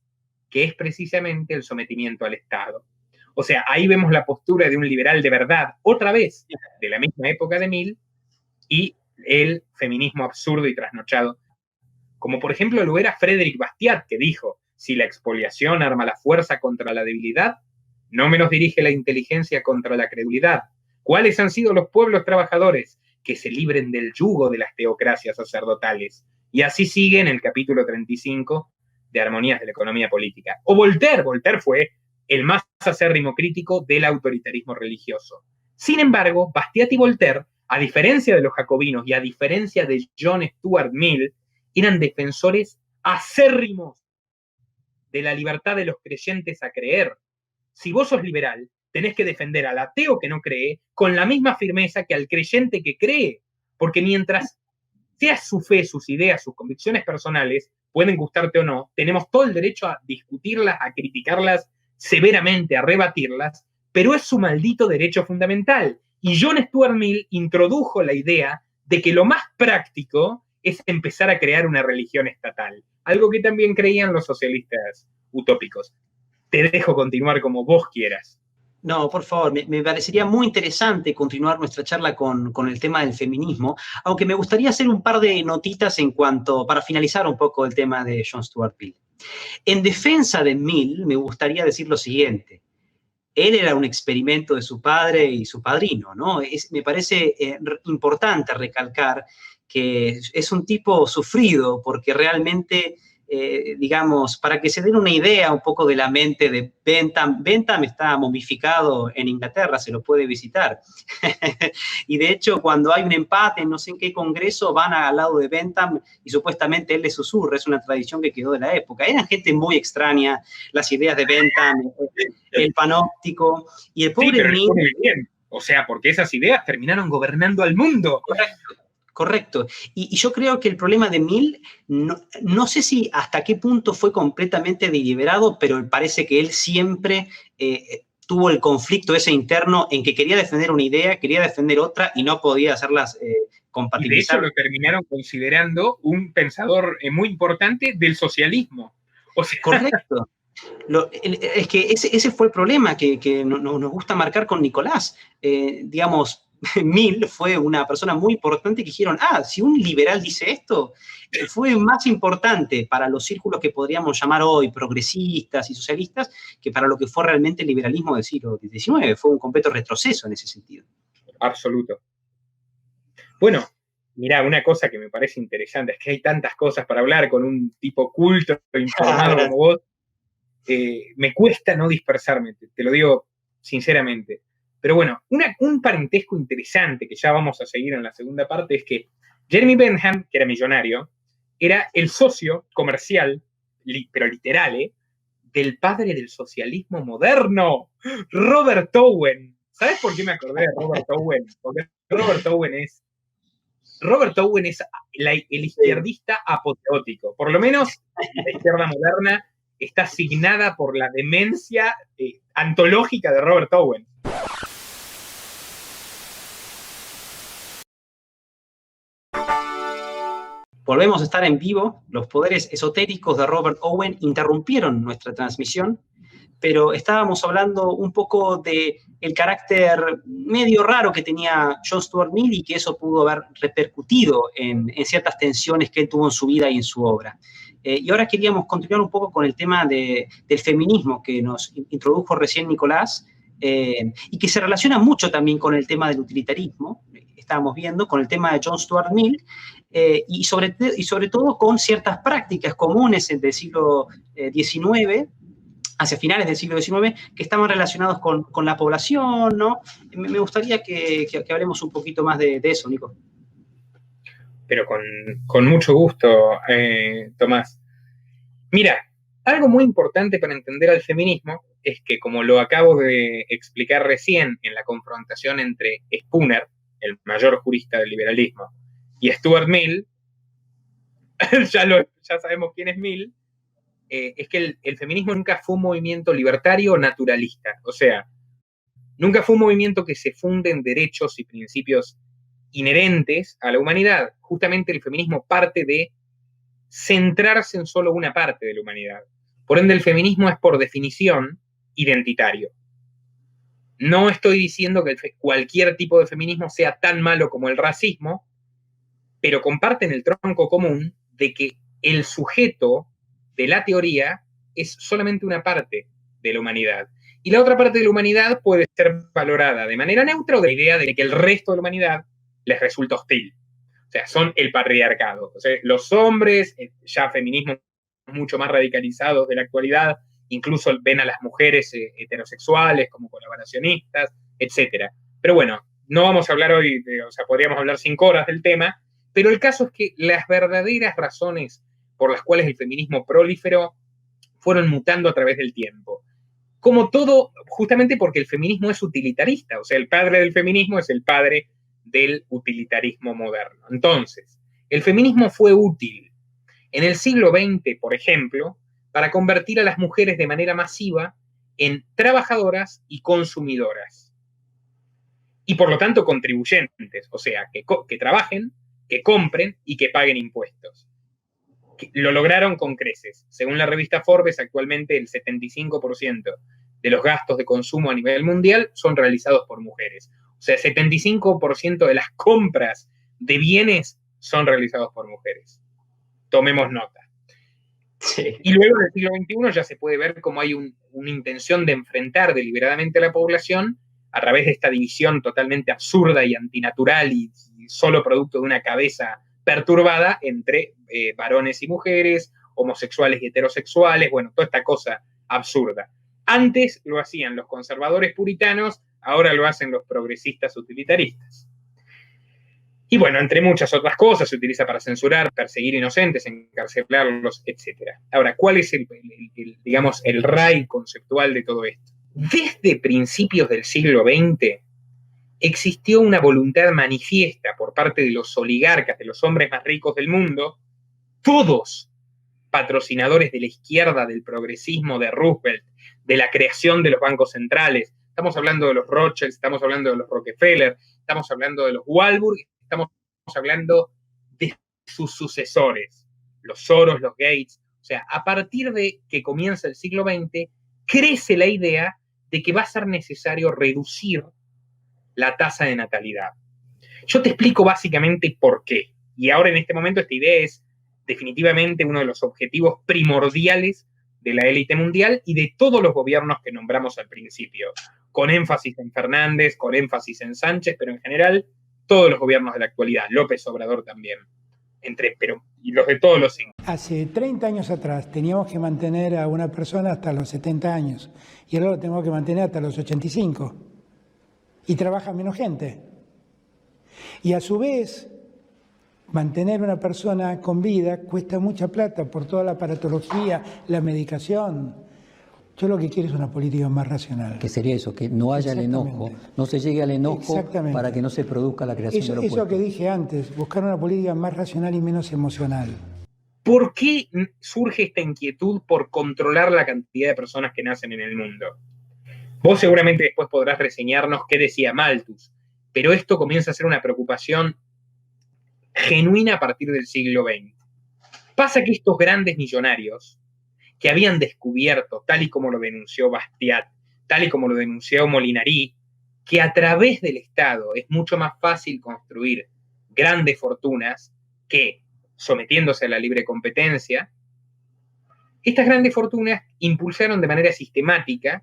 que es precisamente el sometimiento al Estado. O sea, ahí vemos la postura de un liberal de verdad, otra vez, de la misma época de Mill, y el feminismo absurdo y trasnochado. Como por ejemplo lo era Frédéric Bastiat, que dijo, si la expoliación arma la fuerza contra la debilidad, no menos dirige la inteligencia contra la credulidad. ¿Cuáles han sido los pueblos trabajadores que se libren del yugo de las teocracias sacerdotales? Y así sigue en el capítulo 35 de Armonías de la Economía Política. O Voltaire. Voltaire fue el más acérrimo crítico del autoritarismo religioso. Sin embargo, Bastiat y Voltaire, a diferencia de los jacobinos y a diferencia de John Stuart Mill, eran defensores acérrimos de la libertad de los creyentes a creer. Si vos sos liberal, tenés que defender al ateo que no cree con la misma firmeza que al creyente que cree, porque mientras sea su fe, sus ideas, sus convicciones personales, pueden gustarte o no, tenemos todo el derecho a discutirlas, a criticarlas severamente, a rebatirlas, pero es su maldito derecho fundamental. Y John Stuart Mill introdujo la idea de que lo más práctico es empezar a crear una religión estatal, algo que también creían los socialistas utópicos. Te dejo continuar como vos quieras. No, por favor, me parecería muy interesante continuar nuestra charla con el tema del feminismo, aunque me gustaría hacer un par de notitas para finalizar un poco el tema de John Stuart Mill. En defensa de Mill, me gustaría decir lo siguiente. Él era un experimento de su padre y su padrino, ¿no? Me parece importante recalcar que es un tipo sufrido, porque realmente, digamos, para que se den una idea un poco de la mente de Bentham, Bentham está momificado en Inglaterra, se lo puede visitar. Y de hecho, cuando hay un empate, no sé en qué congreso, van al lado de Bentham y supuestamente él le susurra, es una tradición que quedó de la época. Eran gente muy extraña, las ideas de Bentham, el panóptico, y el pobre Mill. Muy bien. O sea, porque esas ideas terminaron gobernando al mundo. Correcto. Y yo creo que el problema de Mill, no sé si hasta qué punto fue completamente deliberado, pero parece que él siempre tuvo el conflicto ese interno en que quería defender una idea, quería defender otra y no podía hacerlas compatibilizar. Y de hecho lo terminaron considerando un pensador muy importante del socialismo. O sea, correcto. Es que ese fue el problema que nos gusta marcar con Nicolás. Digamos, Mill fue una persona muy importante que dijeron, si un liberal dice esto, fue más importante para los círculos que podríamos llamar hoy progresistas y socialistas que para lo que fue realmente el liberalismo del siglo XIX. Fue un completo retroceso en ese sentido. Absoluto. Bueno, mirá, una cosa que me parece interesante es que hay tantas cosas para hablar con un tipo culto, informado como vos. Me cuesta no dispersarme, te lo digo sinceramente. Pero bueno, un parentesco interesante que ya vamos a seguir en la segunda parte es que Jeremy Bentham, que era millonario, era el socio comercial, pero literal, del padre del socialismo moderno, Robert Owen. ¿Sabes por qué me acordé de Robert Owen? Porque Robert Owen es el izquierdista apoteótico. Por lo menos la izquierda moderna está asignada por la demencia antológica de Robert Owen. Volvemos a estar en vivo. Los poderes esotéricos de Robert Owen interrumpieron nuestra transmisión, pero estábamos hablando un poco del carácter medio raro que tenía John Stuart Mill y que eso pudo haber repercutido en ciertas tensiones que él tuvo en su vida y en su obra. Y ahora queríamos continuar un poco con el tema del feminismo que nos introdujo recién Nicolás, y que se relaciona mucho también con el tema del utilitarismo, estábamos viendo, con el tema de John Stuart Mill, y sobre todo con ciertas prácticas comunes del siglo XIX, hacia finales del siglo XIX, que estaban relacionados con la población, ¿no? Me gustaría que hablemos un poquito más de eso, Nico. Pero con mucho gusto, Tomás. Mira, algo muy importante para entender al feminismo es que, como lo acabo de explicar recién en la confrontación entre Spooner, el mayor jurista del liberalismo, y Stuart Mill, ya sabemos quién es Mill, es que el feminismo nunca fue un movimiento libertario o naturalista. O sea, nunca fue un movimiento que se funde en derechos y principios inherentes a la humanidad. Justamente el feminismo parte de centrarse en solo una parte de la humanidad. Por ende, el feminismo es por definición identitario. No estoy diciendo que cualquier tipo de feminismo sea tan malo como el racismo, pero comparten el tronco común de que el sujeto de la teoría es solamente una parte de la humanidad. Y la otra parte de la humanidad puede ser valorada de manera neutra o de la idea de que el resto de la humanidad les resulta hostil. O sea, son el patriarcado. O sea, los hombres, ya feminismos mucho más radicalizados de la actualidad, incluso ven a las mujeres heterosexuales como colaboracionistas, etc. Pero bueno, no vamos a hablar hoy, o sea, podríamos hablar 5 horas del tema, pero el caso es que las verdaderas razones por las cuales el feminismo proliferó fueron mutando a través del tiempo. Como todo, justamente porque el feminismo es utilitarista, o sea, el padre del feminismo es el padre del utilitarismo moderno. Entonces, el feminismo fue útil en el siglo XX, por ejemplo, para convertir a las mujeres de manera masiva en trabajadoras y consumidoras. Y por lo tanto contribuyentes, o sea, que trabajen, que compren y que paguen impuestos. Lo lograron con creces. Según la revista Forbes, actualmente el 75% de los gastos de consumo a nivel mundial son realizados por mujeres. O sea, el 75% de las compras de bienes son realizados por mujeres. Tomemos nota. Sí. Y luego en el siglo XXI ya se puede ver cómo hay una intención de enfrentar deliberadamente a la población a través de esta división totalmente absurda y antinatural y solo producto de una cabeza perturbada entre varones y mujeres, homosexuales y heterosexuales, bueno, toda esta cosa absurda. Antes lo hacían los conservadores puritanos, ahora lo hacen los progresistas utilitaristas. Y bueno, entre muchas otras cosas, se utiliza para censurar, perseguir inocentes, encarcelarlos, etc. Ahora, ¿cuál es digamos, el raíz conceptual de todo esto? Desde principios del siglo XX existió una voluntad manifiesta por parte de los oligarcas, de los hombres más ricos del mundo, todos patrocinadores de la izquierda, del progresismo de Roosevelt, de la creación de los bancos centrales. Estamos hablando de los Rothschild, estamos hablando de los Rockefeller, estamos hablando de los Warburg, estamos hablando de sus sucesores, los Soros, los Gates. O sea, a partir de que comienza el siglo XX, crece la idea de que va a ser necesario reducir la tasa de natalidad. Yo te explico básicamente por qué. Y ahora en este momento esta idea es definitivamente uno de los objetivos primordiales de la élite mundial y de todos los gobiernos que nombramos al principio, con énfasis en Fernández, con énfasis en Sánchez, pero en general todos los gobiernos de la actualidad, López Obrador también, y los de todos los signos. Hace 30 años atrás teníamos que mantener a una persona hasta los 70 años y ahora lo tenemos que mantener hasta los 85 y trabaja menos gente. Y a su vez, mantener una persona con vida cuesta mucha plata por toda la aparatología, la medicación. Yo lo que quiero es una política más racional. ¿Qué sería eso? Que no haya el enojo, no se llegue al enojo para que no se produzca la creación de los puestos. Eso que dije antes, buscar una política más racional y menos emocional. ¿Por qué surge esta inquietud por controlar la cantidad de personas que nacen en el mundo? Vos seguramente después podrás reseñarnos qué decía Malthus, pero esto comienza a ser una preocupación genuina a partir del siglo XX. Pasa que estos grandes millonarios que habían descubierto, tal y como lo denunció Bastiat, tal y como lo denunció Molinari, que a través del Estado es mucho más fácil construir grandes fortunas que sometiéndose a la libre competencia, estas grandes fortunas impulsaron de manera sistemática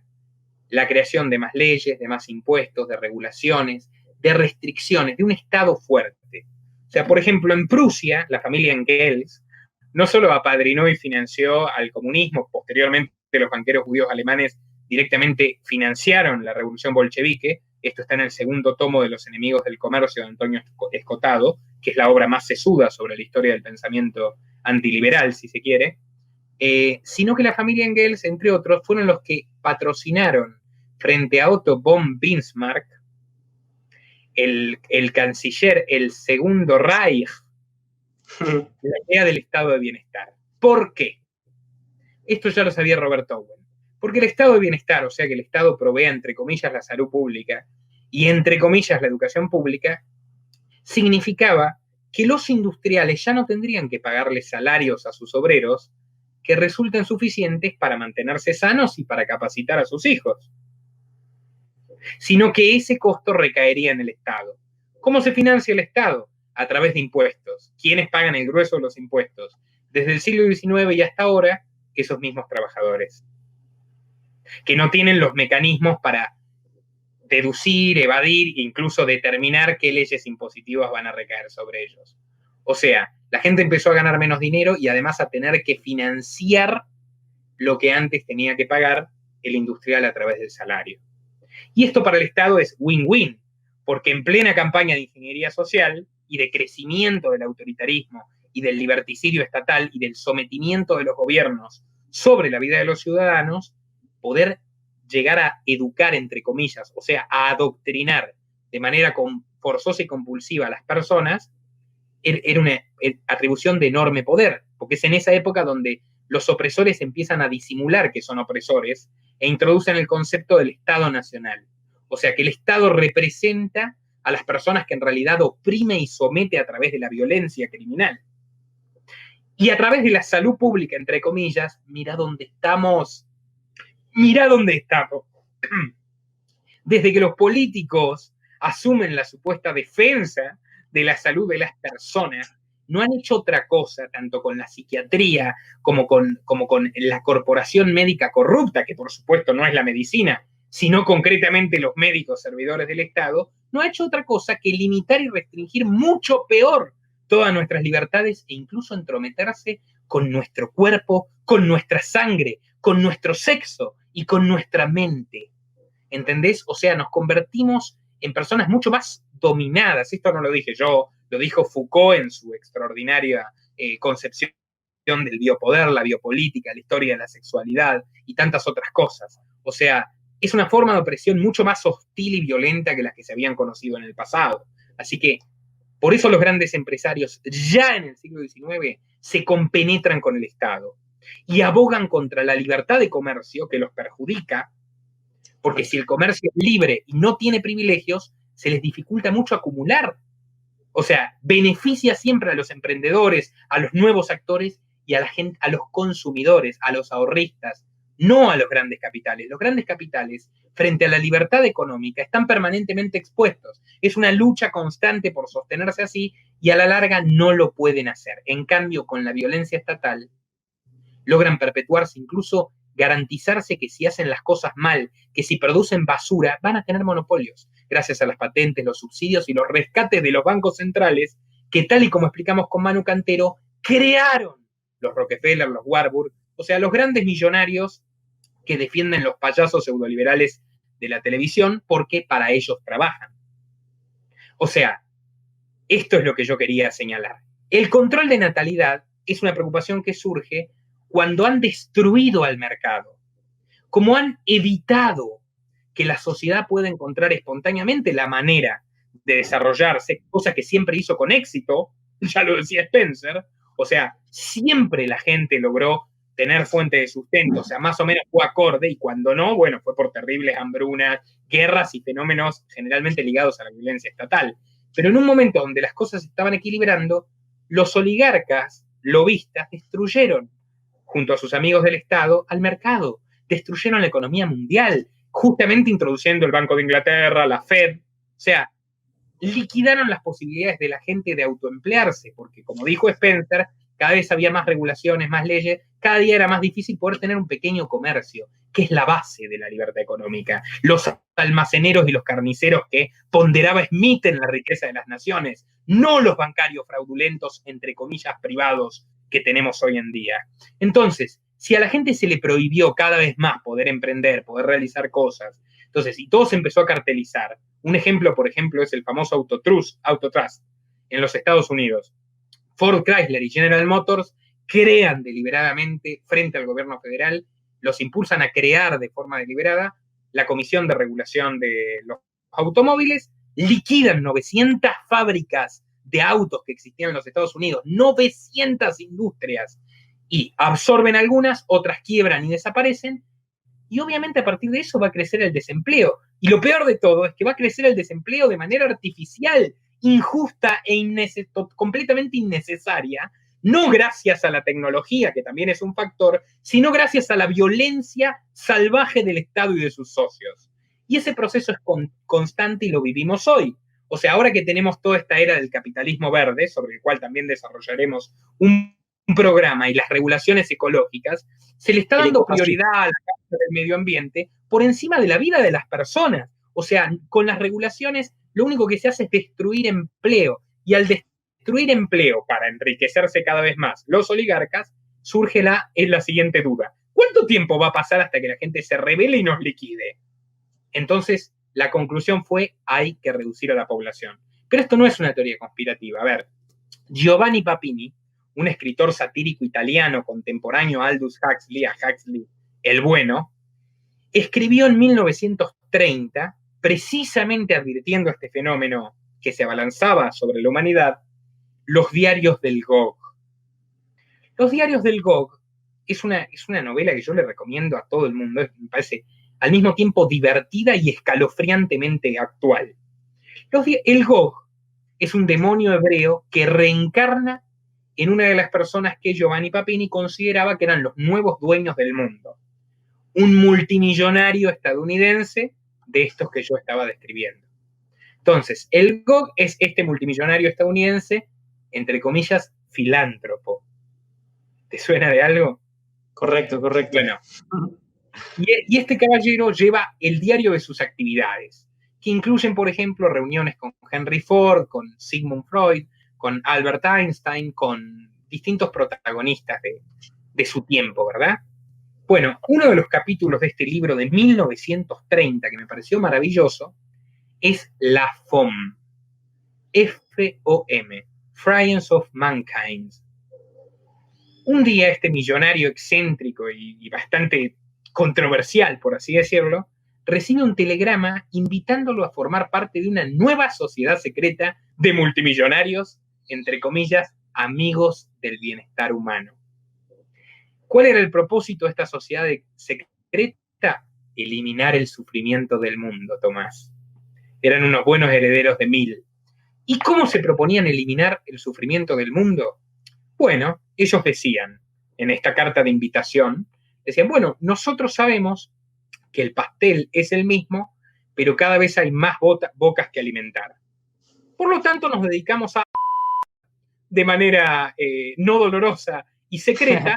la creación de más leyes, de más impuestos, de regulaciones, de restricciones, de un Estado fuerte. O sea, por ejemplo, en Prusia, la familia Engels no solo apadrinó y financió al comunismo, posteriormente los banqueros judíos alemanes directamente financiaron la revolución bolchevique. Esto está en el segundo tomo de Los enemigos del comercio de Antonio Escotado, que es la obra más sesuda sobre la historia del pensamiento antiliberal, si se quiere, sino que la familia Engels, entre otros, fueron los que patrocinaron frente a Otto von Bismarck, el canciller, el Segundo Reich, la idea del estado de bienestar. ¿Por qué? Esto ya lo sabía Robert Owen. Porque el estado de bienestar, o sea que el Estado provea, entre comillas, la salud pública y, entre comillas, la educación pública, significaba que los industriales ya no tendrían que pagarle salarios a sus obreros que resulten suficientes para mantenerse sanos y para capacitar a sus hijos, sino que ese costo recaería en el Estado. ¿Cómo se financia el Estado? A través de impuestos. ¿Quiénes pagan el grueso de los impuestos? Desde el siglo XIX y hasta ahora, esos mismos trabajadores, que no tienen los mecanismos para deducir, evadir e incluso determinar qué leyes impositivas van a recaer sobre ellos. O sea, la gente empezó a ganar menos dinero y además a tener que financiar lo que antes tenía que pagar el industrial a través del salario. Y esto para el Estado es win-win, porque en plena campaña de ingeniería social y de crecimiento del autoritarismo y del liberticidio estatal y del sometimiento de los gobiernos sobre la vida de los ciudadanos, poder llegar a educar, entre comillas, o sea, a adoctrinar de manera forzosa y compulsiva a las personas, era una atribución de enorme poder, porque es en esa época donde los opresores empiezan a disimular que son opresores e introducen el concepto del Estado Nacional. O sea, que el Estado representa a las personas que en realidad oprime y somete a través de la violencia criminal. Y a través de la salud pública, entre comillas, mirá dónde estamos. Mirá dónde estamos. Desde que los políticos asumen la supuesta defensa de la salud de las personas, no han hecho otra cosa, tanto con la psiquiatría como con la corporación médica corrupta, que por supuesto no es la medicina, sino concretamente los médicos servidores del Estado, no ha hecho otra cosa que limitar y restringir mucho peor todas nuestras libertades e incluso entrometerse con nuestro cuerpo, con nuestra sangre, con nuestro sexo y con nuestra mente. ¿Entendés? O sea, nos convertimos en personas mucho más dominadas. Esto no lo dije yo, lo dijo Foucault en su extraordinaria concepción del biopoder, la biopolítica, la historia de la sexualidad y tantas otras cosas. O sea, es una forma de opresión mucho más hostil y violenta que las que se habían conocido en el pasado. Así que, por eso los grandes empresarios ya en el siglo XIX se compenetran con el Estado y abogan contra la libertad de comercio que los perjudica, porque si el comercio es libre y no tiene privilegios, se les dificulta mucho acumular. O sea, beneficia siempre a los emprendedores, a los nuevos actores y a la gente, a los consumidores, a los ahorristas, no a los grandes capitales. Los grandes capitales, frente a la libertad económica, están permanentemente expuestos. Es una lucha constante por sostenerse así y a la larga no lo pueden hacer. En cambio, con la violencia estatal, logran perpetuarse, incluso garantizarse que si hacen las cosas mal, que si producen basura, van a tener monopolios, gracias a las patentes, los subsidios y los rescates de los bancos centrales, que tal y como explicamos con Manu Cantero, crearon los Rockefeller, los Warburg, o sea, los grandes millonarios que defienden los payasos pseudoliberales de la televisión porque para ellos trabajan. O sea, esto es lo que yo quería señalar. El control de natalidad es una preocupación que surge cuando han destruido al mercado, como han evitado que la sociedad pueda encontrar espontáneamente la manera de desarrollarse, cosa que siempre hizo con éxito, ya lo decía Spencer, o sea, siempre la gente logró tener fuente de sustento, o sea, más o menos fue acorde, y cuando no, bueno, fue por terribles hambrunas, guerras y fenómenos generalmente ligados a la violencia estatal. Pero en un momento donde las cosas se estaban equilibrando, los oligarcas lobistas destruyeron, junto a sus amigos del Estado, al mercado, destruyeron la economía mundial, justamente introduciendo el Banco de Inglaterra, la Fed, o sea, liquidaron las posibilidades de la gente de autoemplearse, porque como dijo Spencer, cada vez había más regulaciones, más leyes, cada día era más difícil poder tener un pequeño comercio, que es la base de la libertad económica. Los almaceneros y los carniceros que ponderaba Smith en la riqueza de las naciones, no los bancarios fraudulentos, entre comillas, privados que tenemos hoy en día. Entonces, si a la gente se le prohibió cada vez más poder emprender, poder realizar cosas, entonces, y todo se empezó a cartelizar, un ejemplo, por ejemplo, es el famoso Autotrust en los Estados Unidos. Ford, Chrysler y General Motors crean deliberadamente frente al gobierno federal, los impulsan a crear de forma deliberada la Comisión de Regulación de los Automóviles, liquidan 900 fábricas de autos que existían en los Estados Unidos, 900 industrias, y absorben algunas, otras quiebran y desaparecen, y obviamente a partir de eso va a crecer el desempleo. Y lo peor de todo es que va a crecer el desempleo de manera artificial, injusta e completamente innecesaria, no gracias a la tecnología, que también es un factor, sino gracias a la violencia salvaje del Estado y de sus socios. Y ese proceso es constante y lo vivimos hoy. O sea, ahora que tenemos toda esta era del capitalismo verde, sobre el cual también desarrollaremos un programa, y las regulaciones ecológicas, se le está dando prioridad a la causa del medio ambiente por encima de la vida de las personas. O sea, con las regulaciones lo único que se hace es destruir empleo, y al destruir empleo para enriquecerse cada vez más los oligarcas, surge la siguiente duda. ¿Cuánto tiempo va a pasar hasta que la gente se rebele y nos liquide? Entonces, la conclusión fue, hay que reducir a la población. Pero esto no es una teoría conspirativa. A ver, Giovanni Papini, un escritor satírico italiano contemporáneo a Aldous Huxley, el bueno, escribió en 1930, precisamente advirtiendo este fenómeno que se abalanzaba sobre la humanidad, Los diarios del Gog. Los diarios del Gog es una novela que yo le recomiendo a todo el mundo, me parece al mismo tiempo divertida y escalofriantemente actual. El Gog es un demonio hebreo que reencarna en una de las personas que Giovanni Papini consideraba que eran los nuevos dueños del mundo. Un multimillonario estadounidense de estos que yo estaba describiendo. Entonces, el Gog es este multimillonario estadounidense, entre comillas, filántropo. ¿Te suena de algo? Correcto. Bueno, y este caballero lleva el diario de sus actividades, que incluyen, por ejemplo, reuniones con Henry Ford, con Sigmund Freud, con Albert Einstein, con distintos protagonistas de su tiempo, ¿verdad? Bueno, uno de los capítulos de este libro de 1930 que me pareció maravilloso es la FOM, F-O-M, Friends of Mankind. Un día este millonario excéntrico y bastante controversial, por así decirlo, recibe un telegrama invitándolo a formar parte de una nueva sociedad secreta de multimillonarios, entre comillas, amigos del bienestar humano. ¿Cuál era el propósito de esta sociedad secreta? Eliminar el sufrimiento del mundo, Tomás. Eran unos buenos herederos de Mill. ¿Y cómo se proponían eliminar el sufrimiento del mundo? Bueno, ellos decían, en esta carta de invitación, decían, bueno, nosotros sabemos que el pastel es el mismo, pero cada vez hay más bocas que alimentar. Por lo tanto, nos dedicamos a, de manera no dolorosa y secreta,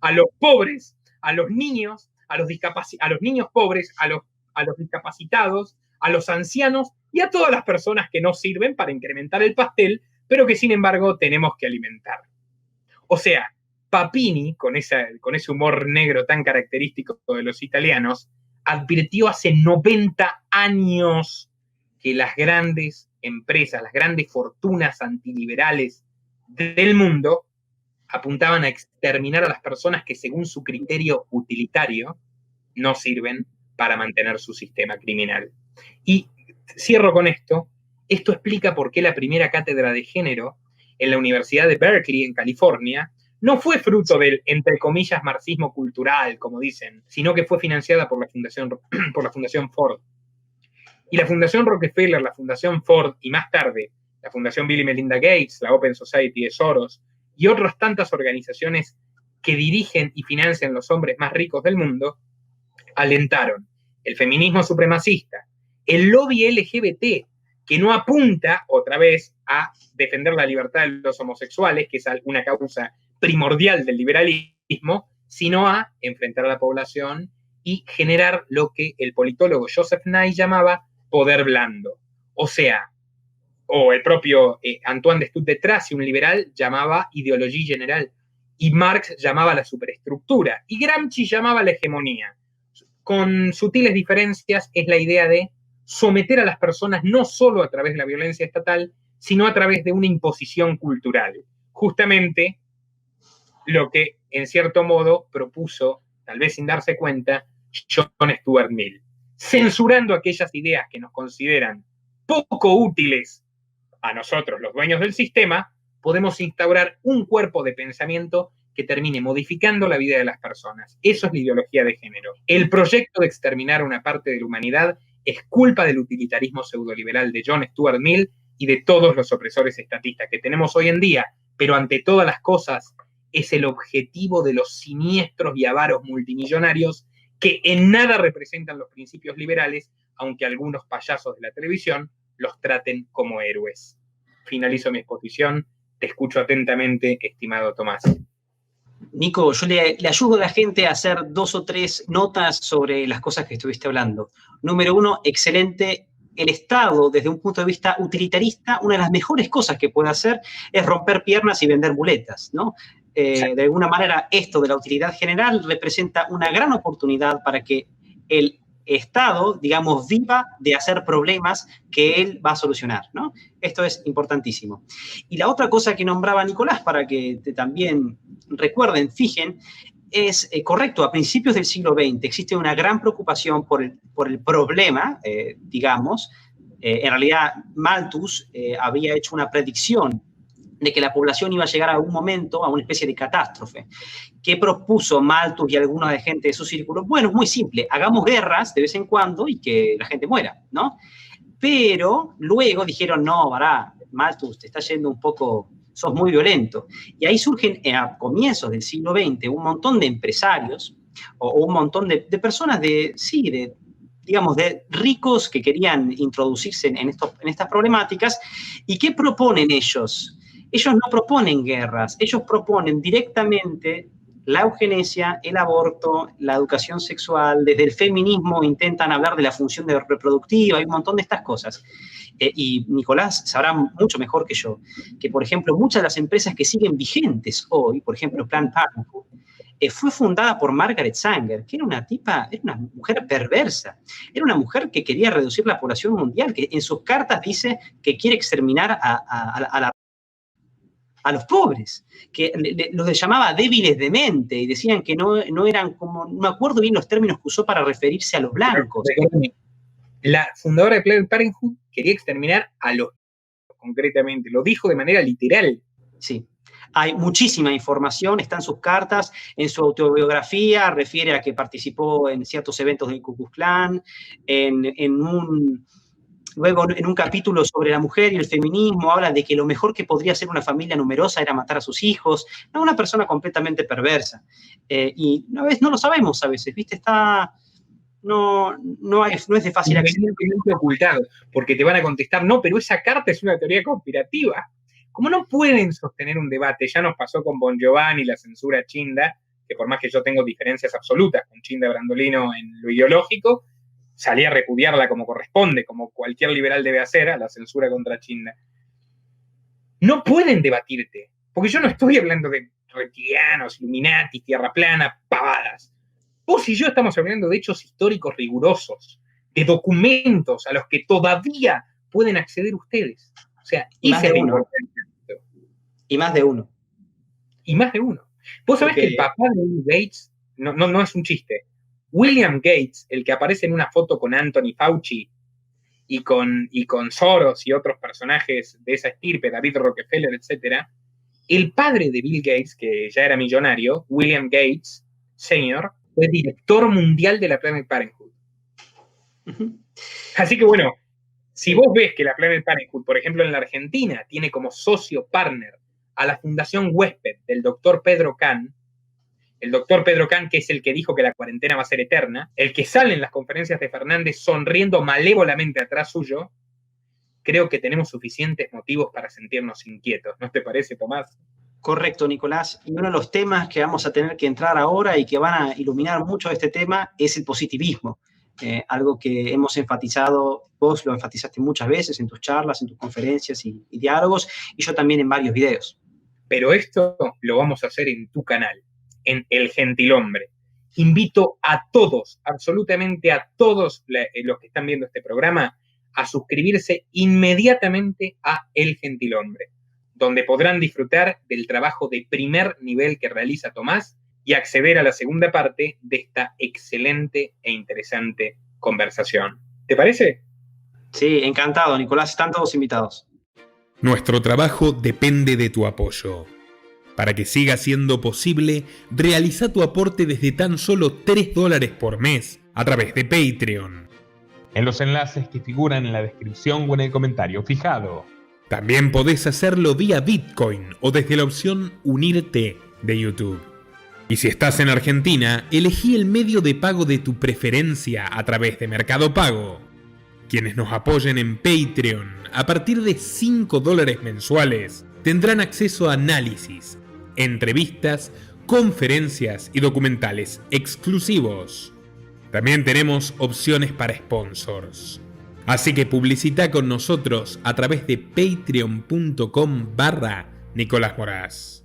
a los pobres, a los niños, a los niños pobres, a los discapacitados, a los ancianos y a todas las personas que no sirven para incrementar el pastel, pero que sin embargo tenemos que alimentar. O sea, Papini, con ese humor negro tan característico de los italianos, advirtió hace 90 años que las grandes empresas, las grandes fortunas antiliberales del mundo apuntaban a exterminar a las personas que según su criterio utilitario no sirven para mantener su sistema criminal. Y cierro con esto. Esto explica por qué la primera cátedra de género en la Universidad de Berkeley, en California, no fue fruto del, entre comillas, marxismo cultural, como dicen, sino que fue financiada por la Fundación Ford. Y la Fundación Rockefeller, la Fundación Ford y más tarde la Fundación Bill y Melinda Gates, la Open Society de Soros y otras tantas organizaciones que dirigen y financian los hombres más ricos del mundo, alentaron el feminismo supremacista, el lobby LGBT, que no apunta, otra vez, a defender la libertad de los homosexuales, que es una causa primordial del liberalismo, sino a enfrentar a la población y generar lo que el politólogo Joseph Nye llamaba poder blando. O sea, o el propio Antoine de Stud-de-Tracy, un liberal, llamaba ideología general, y Marx llamaba la superestructura, y Gramsci llamaba la hegemonía. Con sutiles diferencias es la idea de someter a las personas no solo a través de la violencia estatal, sino a través de una imposición cultural. Justamente lo que, en cierto modo, propuso, tal vez sin darse cuenta, John Stuart Mill, censurando aquellas ideas que nos consideran poco útiles a nosotros, los dueños del sistema, podemos instaurar un cuerpo de pensamiento que termine modificando la vida de las personas. Eso es la ideología de género. El proyecto de exterminar una parte de la humanidad es culpa del utilitarismo pseudoliberal de John Stuart Mill y de todos los opresores estatistas que tenemos hoy en día, pero ante todas las cosas es el objetivo de los siniestros y avaros multimillonarios que en nada representan los principios liberales, aunque algunos payasos de la televisión los traten como héroes. Finalizo mi exposición. Te escucho atentamente, estimado Tomás. Nico, yo le ayudo a la gente a hacer 2 o 3 notas sobre las cosas que estuviste hablando. Número 1, excelente. El Estado, desde un punto de vista utilitarista, una de las mejores cosas que puede hacer es romper piernas y vender muletas, ¿no? De alguna manera, esto de la utilidad general representa una gran oportunidad para que el Estado, digamos, viva de hacer problemas que él va a solucionar, ¿no? Esto es importantísimo. Y la otra cosa que nombraba Nicolás, para que también recuerden, fijen, es correcto, a principios del siglo XX existe una gran preocupación por el problema, digamos. En realidad, Malthus había hecho una predicción de que la población iba a llegar a algún momento a una especie de catástrofe. ¿Qué propuso Malthus y alguna de gente de su círculo? Bueno, es muy simple, hagamos guerras de vez en cuando y que la gente muera, ¿no? Pero luego dijeron, no, vará, Malthus, te está yendo un poco, sos muy violento. Y ahí surgen a comienzos del siglo XX un montón de empresarios o un montón de personas digamos, de ricos que querían introducirse en estas problemáticas. ¿Y qué proponen ellos? Ellos no proponen guerras, ellos proponen directamente la eugenesia, el aborto, la educación sexual. Desde el feminismo intentan hablar de la función reproductiva, hay un montón de estas cosas. Y Nicolás sabrá mucho mejor que yo, que por ejemplo muchas de las empresas que siguen vigentes hoy, por ejemplo Planned Parenthood, fue fundada por Margaret Sanger, que era una mujer perversa, era una mujer que quería reducir la población mundial, que en sus cartas dice que quiere exterminar a los pobres, que los llamaba débiles de mente y decían que no eran como, no me acuerdo bien los términos que usó para referirse a los blancos. La fundadora de Planned Parenthood quería exterminar a los, concretamente, lo dijo de manera literal. Sí. Hay muchísima información, está en sus cartas, en su autobiografía, refiere a que participó en ciertos eventos del Ku Klux Klan, luego en un capítulo sobre la mujer y el feminismo habla de que lo mejor que podría hacer una familia numerosa era matar a sus hijos. No, una persona completamente perversa. Y una vez no lo sabemos a veces, ¿viste? No es de fácil acceso. Ocultado, porque te van a contestar, no, pero esa carta es una teoría conspirativa. Como no pueden sostener un debate, ya nos pasó con Bon Giovanni, la censura a Chinda, que por más que yo tengo diferencias absolutas con Chinda Brandolino en lo ideológico, salí a repudiarla como corresponde, como cualquier liberal debe hacer, a la censura contra Chinda. No pueden debatirte, porque yo no estoy hablando de reptilianos, Illuminati, tierra plana, pavadas. Vos y yo estamos hablando de hechos históricos rigurosos, de documentos a los que todavía pueden acceder ustedes. O sea, y más de uno. Y más de uno. Y más de uno. Vos sabés que el papá de Bill Gates, no es un chiste, William Gates, el que aparece en una foto con Anthony Fauci y con Soros y otros personajes de esa estirpe, David Rockefeller, etc., el padre de Bill Gates, que ya era millonario, William Gates Sr., fue director mundial de la Planned Parenthood. Así que bueno, si vos ves que la Planned Parenthood, por ejemplo en la Argentina, tiene como socio partner a la Fundación Huésped del doctor Pedro Kahn, el doctor Pedro Kahn, que es el que dijo que la cuarentena va a ser eterna, el que sale en las conferencias de Fernández sonriendo malévolamente atrás suyo, creo que tenemos suficientes motivos para sentirnos inquietos. ¿No te parece, Tomás? Correcto, Nicolás. Y uno de los temas que vamos a tener que entrar ahora y que van a iluminar mucho este tema es el positivismo. Algo que hemos enfatizado, vos lo enfatizaste muchas veces en tus charlas, en tus conferencias y diálogos, y yo también en varios videos. Pero esto lo vamos a hacer en tu canal, en El Gentilhombre. Invito a todos, absolutamente a todos los que están viendo este programa, a suscribirse inmediatamente a El Gentilhombre, donde podrán disfrutar del trabajo de primer nivel que realiza Tomás y acceder a la segunda parte de esta excelente e interesante conversación. ¿Te parece? Sí, encantado, Nicolás. Están todos invitados. Nuestro trabajo depende de tu apoyo. Para que siga siendo posible, realiza tu aporte desde tan solo $3 por mes a través de Patreon. En los enlaces que figuran en la descripción o en el comentario fijado. También podés hacerlo vía Bitcoin o desde la opción Unirte de YouTube. Y si estás en Argentina, elegí el medio de pago de tu preferencia a través de Mercado Pago. Quienes nos apoyen en Patreon a partir de $5 mensuales tendrán acceso a análisis, entrevistas, conferencias y documentales exclusivos. También tenemos opciones para sponsors. Así que publicita con nosotros a través de patreon.com/Nicolás Moraz.